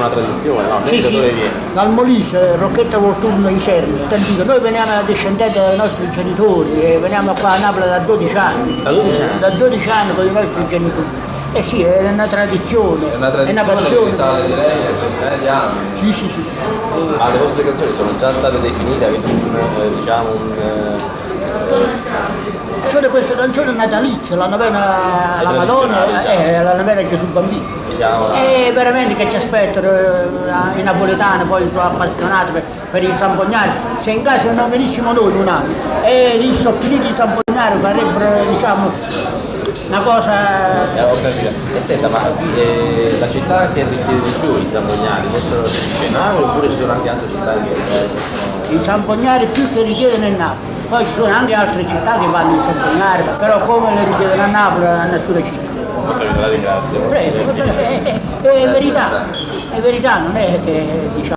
Una tradizione, no? Sì, sì, dal Molise, Rocchetta Volturno, Isernia. Noi veniamo discendenti dai nostri genitori e veniamo qua a Napoli da 12 anni. Da 12 anni? Da 12 anni con i nostri genitori. Eh sì, è una tradizione, È una tradizione passione. che risale direi a centinaia di anni. Sì, sì, sì. Ma le vostre canzoni sono già state definite, avete Sono queste canzoni natalizie, la novena alla Madonna e la novena Gesù Bambino. E veramente che ci aspettano i napoletani, poi sono appassionati per il Sampognari. Se in caso non venissimo noi un anno e gli soppiniti di Sampognari farebbero, diciamo, una cosa. E senta, ma la città che richiede di più i Zampognari, questo si dice Napoli oppure ci sono anche altre città che I Sampognari più che richiedono è Napoli. Poi ci sono anche altre città che vanno in Sampognari, però come le richiedono a Napoli a nessuna città. la ringrazio. Prego, è verità, non è che diciamo.